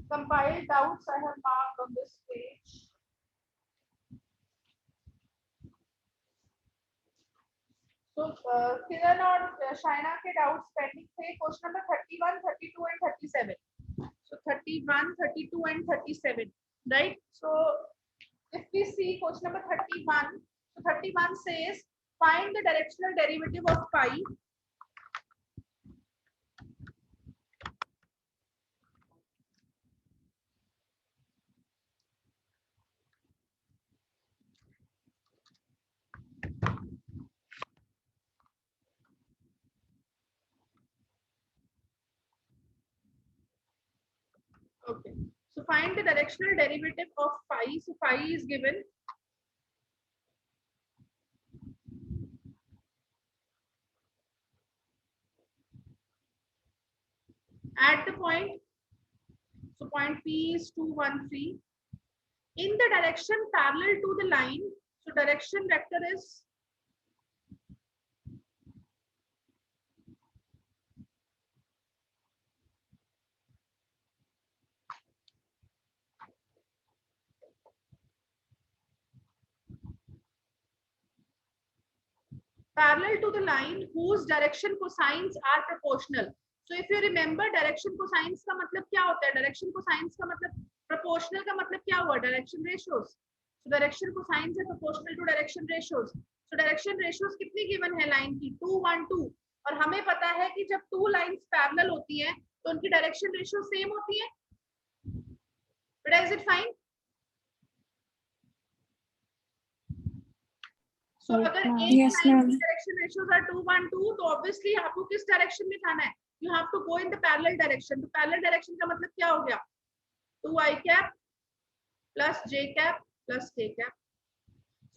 compiled doubts I have marked on this page. So Kiran और शाइना के doubts pending थे question number 31, 32 and 37. So 31, 32 and 37, right? So if we see question number 31, so 31 says find the directional derivative of phi. Okay, so find the directional derivative of phi. So phi is given. At the point, so point P is 213. In the direction parallel to the line, so direction vector is parallel to the line whose direction cosines are proportional. So if you remember, direction cosines का मतलब क्या होता है? Direction cosines का मतलब proportional का मतलब क्या हुआ? Direction ratios. So direction cosines है proportional to direction ratios. So direction ratios कितनी given है line की? 2, 1, 2. और हमें पता है कि जब two lines parallel होती हैं तो उनकी direction ratio same होती है. But is it fine? So अगर एक लाइन की डायरेक्शन रेशियोज आर 2, 1, 2 तो ऑब्वियसली आपको किस डायरेक्शन में जाना है? You have to go in the parallel direction. तो पैरेलल डायरेक्शन का मतलब क्या हो गया? 2i cap plus j cap plus k cap.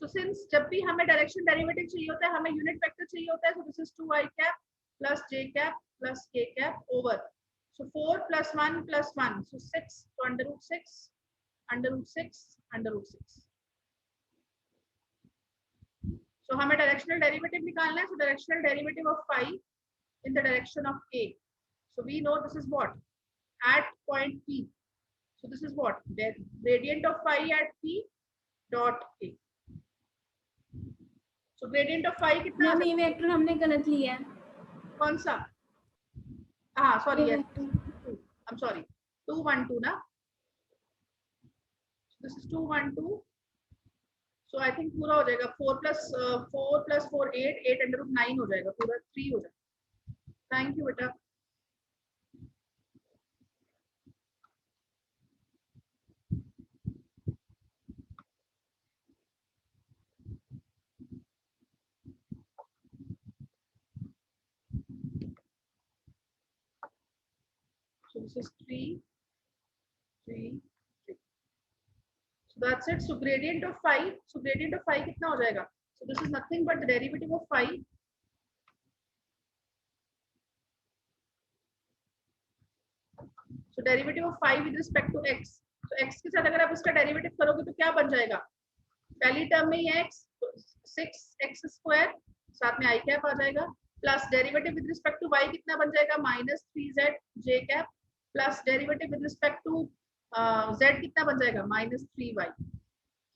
So since जब भी हमें डायरेक्शन डेरिवेटिव चाहिए होता है, हमें यूनिट वेक्टर चाहिए होता है. So this is 2i cap plus j cap plus k cap over. So 4 plus 1 plus 1 so 6. तो under root 6 under root 6 under root 6. So हमें directional derivative निकालना है. So directional derivative of phi in the direction of a. So we know this is what at point P. So this is what the gradient of phi at P dot a. So gradient of phi कितना? ये vector हमने गलत लिया है. कौन सा? हाँ sorry yes. I'm sorry. 2, 1, 2 ना. So this is 2, 1, 2. So I think पूरा हो जाएगा 4 plus 4 8 8 under root 9 हो जाएगा. पूरा 3 हो जाएगा. Thank you बेटा. So this is 3, 3, 3. So that's it. So gradient of phi. So gradient of phi कितना हो जाएगा? So this is nothing but the derivative of phi. So derivative of phi with respect to x. So x के साथ अगर आप इसका derivative करोगे तो क्या बन जाएगा? पहली टर्म में ही x 6x स्क्वायर साथ में i कैप आ जाएगा plus derivative with respect to y कितना बन जाएगा? -3z j cap plus derivative with respect to z कितना बन जाएगा? -3y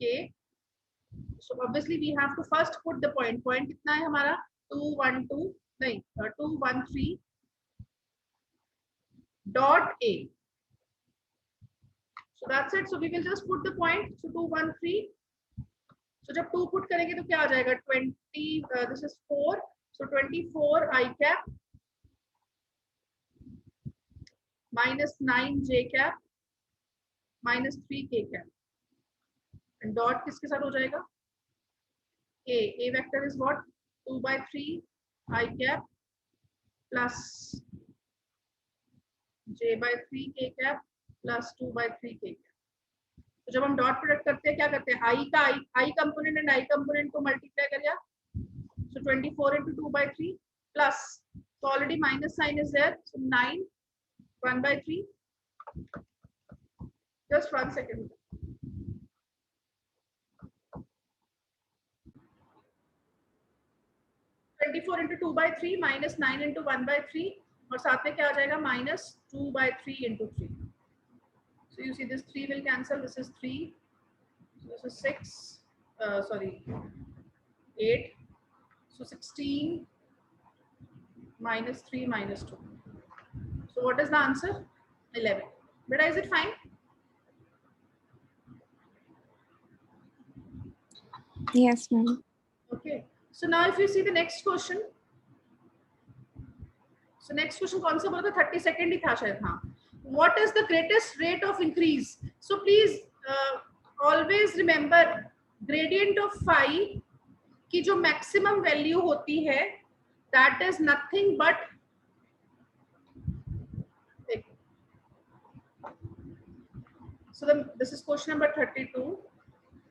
k. So obviously we have to first put the point. Point कितना है हमारा? 2, 1, 2 नहीं 2, 1, 3 dot a. So that's it. So we will just put the point. So 2, 1, 3. So जब 2 put करेंगे तो क्या आ जाएगा? 20. This is 4. So 24 i cap -9 j cap -3 k cap. And dot किसके साथ हो जाएगा? A vector is what? 2/3 I cap plus j/3 k cap plus 2/3 k cap. तो जब हम डॉट प्रोडक्ट करते हैं क्या करते हैं? I component and I component को मल्टीप्लाई करिए. So 24 into 2/3 plus. So already minus sign is there. So 9 1/3. Just 1 second. 24 into 2/3 minus 9 into 1/3 और साथ में क्या आ जाएगा -2/3 into 3. So you see this 3 will cancel. This is 3. This is 6. Sorry, 8. So 16 minus 3 minus 2. So what is the answer? 11. But is it fine? Yes, ma'am. Okay. So now if you see the next question. So next question कौन सा बोला था? 32nd ही था शायद. हाँ. What is the greatest rate of increase? So please always remember gradient of phi की जो maximum value होती है, that is nothing but this is question number 32.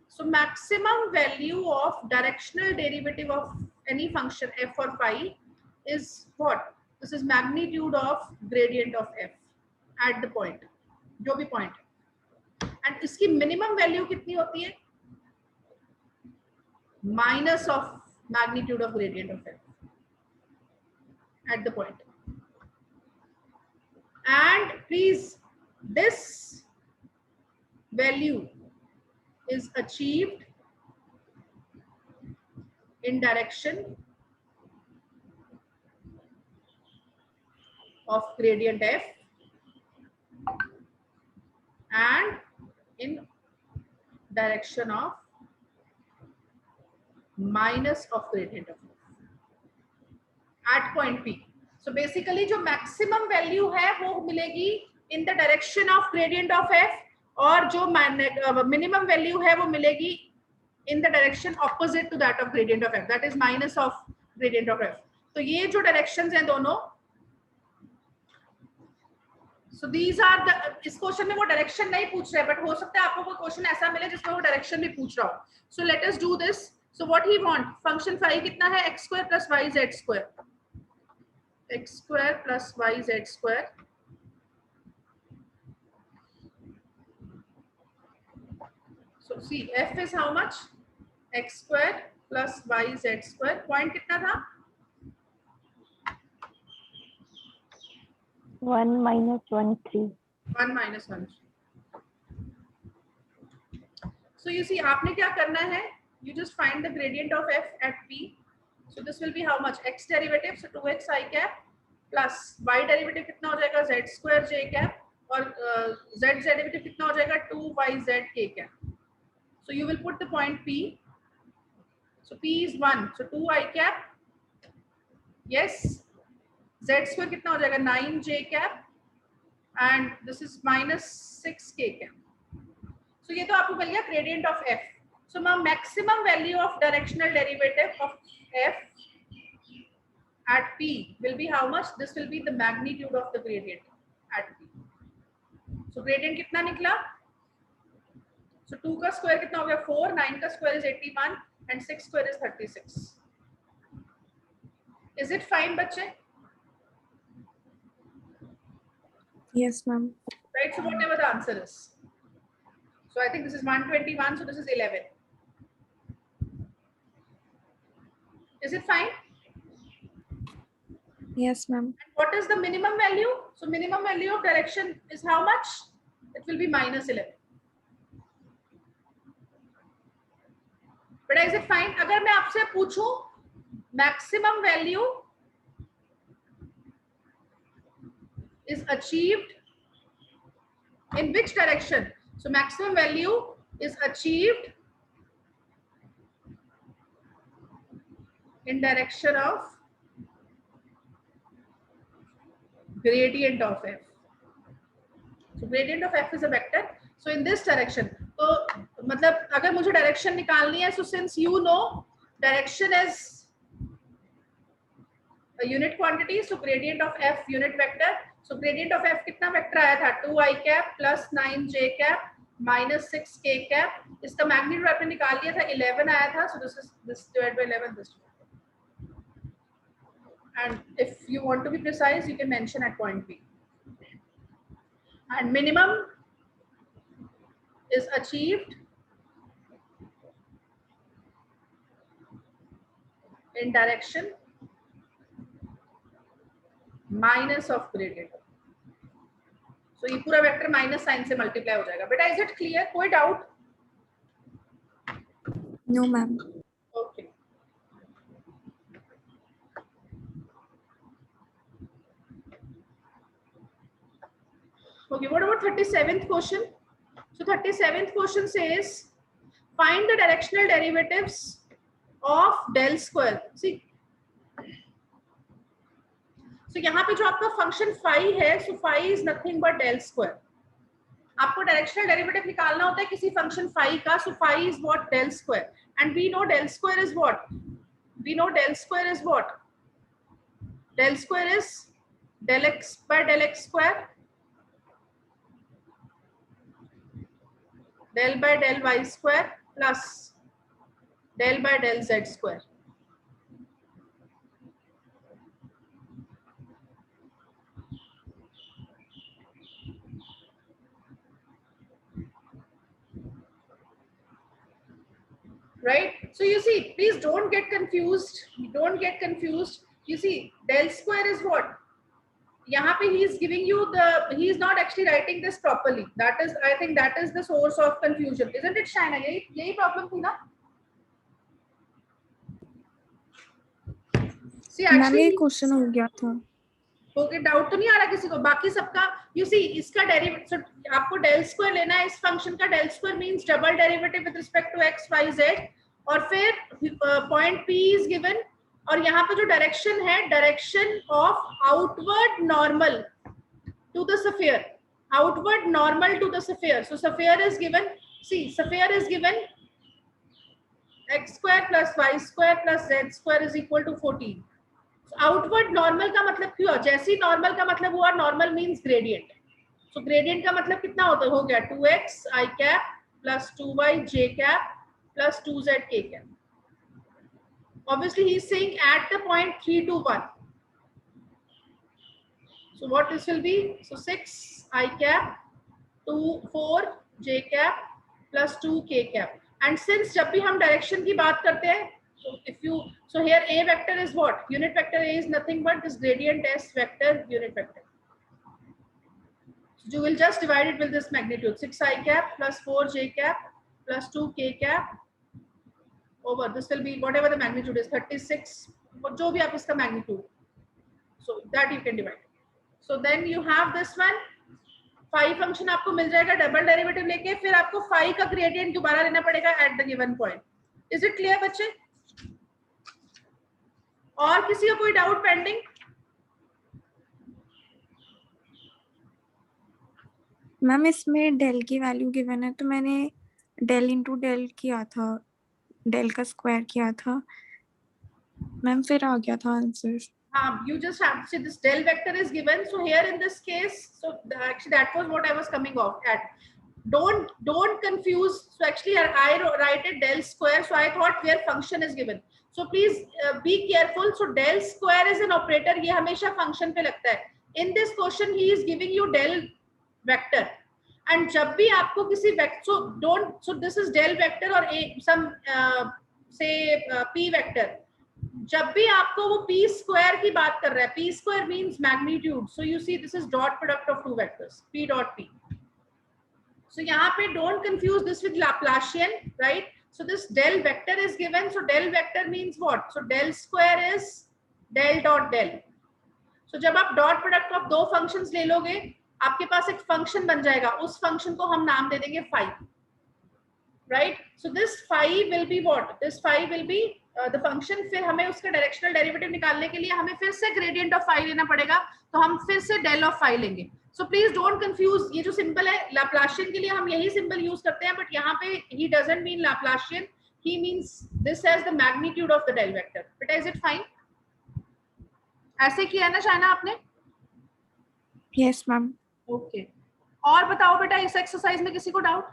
So maximum value of directional derivative of any function f or phi is what? This is magnitude of gradient of f at the point, जो भी point. And इसकी minimum value कितनी होती है? Minus of magnitude of gradient of f at the point. And please, this value is achieved in direction of gradient f and in direction of minus of gradient of f at point P. So basically जो maximum value है वो मिलेगी in the direction of gradient of f और जो minimum value है वो मिलेगी in the direction opposite to that of gradient of f, that is minus of gradient of f. तो ये जो directions हैं दोनों, so these are the, इस क्वेश्चन में वो डायरेक्शन नहीं पूछ रहे, बट हो सकता है आपको कोई क्वेश्चन ऐसा मिले जिसमें वो डायरेक्शन भी पूछ रहा हो. So let us do this. So what he want, function phi कितना है? x² + yz², x² + yz². So see f is how much? x² + yz². Point कितना था? 1 - 1 3. 1 - 1. So you see आपने क्या करना है? You just find the gradient of f at p. So this will be how much? X derivative, so 2x I cap plus y derivative कितना हो जाएगा? z² j cap और z derivative कितना हो जाएगा? 2yz k cap. So you will put the point p. So p is 1, so 2 I cap. Yes. z² कितना हो जाएगा? 9 j cap and this is -6 k cap. So ये तो आपको मिल गया gradient of f. So now maximum value of directional derivative of f at p will be how much? This will be the magnitude of the gradient at p. So gradient कितना निकला? So 2 का square कितना हो गया? 4, 9 का square is 81 and 6 square is 36. Is it fine, बच्चे? Yes, ma'am. Right, so whatever the answer is. So I think this is 121, so this is 11. Is it fine? Yes, ma'am. And what is the minimum value? So minimum value of direction is how much? It will be -11. But is it fine? अगर मैं आपसे पूछूं maximum value is achieved in which direction? So maximum value is achieved in direction of gradient of f. So gradient of f is a vector. So in this direction, तो मतलब अगर मुझे direction निकालनी है, so since you know direction is a unit quantity, so gradient of f unit vector. So gradient of f कितना vector आया था? 2i cap plus 9j cap minus 6k cap. इसका मैग्नीट्यूड आपने निकाल लिया था, 11 आया था. So this divided by 11, this. And if you want to be precise, you can mention at point P. And minimum is achieved in direction minus of gradient. So ये पूरा vector minus sign से multiply हो जाएगा। बेटा is it clear? कोई doubt? No, ma'am. Okay Okay, what about 37th question? So 37th question says find the directional derivatives of del square. See, so यहाँ पे जो आपका फंक्शन phi है, so phi is nothing but del square. आपको directional derivative निकालना होता है किसी फंक्शन phi का, so phi is what? Del square. And we know del square is what? We know del square is what? Del square is del x by del x square, del by del y square plus del by del z square. Right? So you see, please don't get confused. Don't get confused. You see, del square is what? यहाँ पे he is giving you the, he is not actually writing this properly. That is, I think that is the source of confusion, isn't it, Shaina? यही problem थी ना? See, ma'am actually, ये question हो गया था। Okay, doubt तो नहीं आ रहा किसी को? बाकी सबका यू सी इसका डेरिवेटिव, आपको डेल स्क्वायर लेना है इस फंक्शन का। Del square means double derivative with respect to x y z, और फिर पॉइंट पी इज गिवन, और यहाँ पे जो डायरेक्शन है, direction of outward normal to the sphere, outward normal to the sphere. So sphere is given, see sphere is given x square plus y square plus z square is equal to 14। Outward normal का मतलब क्यों? जैसे ही normal का मतलब हुआ, normal means gradient. So gradient का मतलब कितना होता हो गया? 2x i cap plus 2y j cap plus 2z k cap. Obviously he is saying at the point 3 to 1. So what this will be? So 6 i cap 2 4 j cap plus 2 k cap. And since जब भी हम direction की बात करते हैं, so if you, so here a vector is what? Unit vector a is nothing but this gradient s vector unit vector. So you will just divide it with this magnitude, 6 i cap plus 4 j cap plus 2 k cap over this will be whatever the magnitude is, 36, जो भी आप इसका magnitude, so that you can divide. So then you have this one, phi function आपको मिल जाएगा double derivative लेके, फिर आपको phi का ग्रेडियंट दोबारा लेना पड़ेगा at the given point. Is it clear बच्चे? और किसी का कोई डाउट पेंडिंग? मैम इसमें डेल की वैल्यू गिवन है, तो मैंने डेल इंटू डेल किया था, डेल का स्क्वायर किया था मैम, फिर आ गया था answer. You just have to see this del vector is given. So here in this case, so actually that was what I was coming off at. Don't confuse. So actually I write it del square. So I thought where function is given. So please be careful. So del square is an operator. ये हमेशा function पे लगता है. In this question he is giving you del vector. And जब भी आपको किसी vector, so this is del vector or some say p vector. जब भी आपको वो p स्क्वायर की बात कर रहा है, p square means magnitude, so you see this is dot product of two vectors p dot p. So यहाँ पे don't confuse this with Laplacian, right? So this del vector is given, so del vector means what? So del square is del dot del. सो जब आप dot product of दो functions ले लोगे, आपके पास एक फंक्शन बन जाएगा, उस फंक्शन को हम नाम दे देंगे phi, right? So this phi will be what? This phi will be the function. फिर हमें उसका डायरेक्शनल डेरिवेटिव निकालने के लिए हमें फिर से ग्रेडियंट ऑफ phi लेना पड़ेगा, तो हम फिर से डेल ऑफ phi लेंगे। सो प्लीज डोंट कंफ्यूज, ये जो सिंबल है लैप्लाशियन के लिए हम यही सिंबल यूज करते हैं, बट यहाँ पे he doesn't mean Laplacian, he means this as the magnitude of the del vector. बेटा इज इट फाइन? ऐसे किया है ना शायना आपने? Yes ma'am. ओके, और बताओ बेटा इस एक्सरसाइज में किसी को डाउट?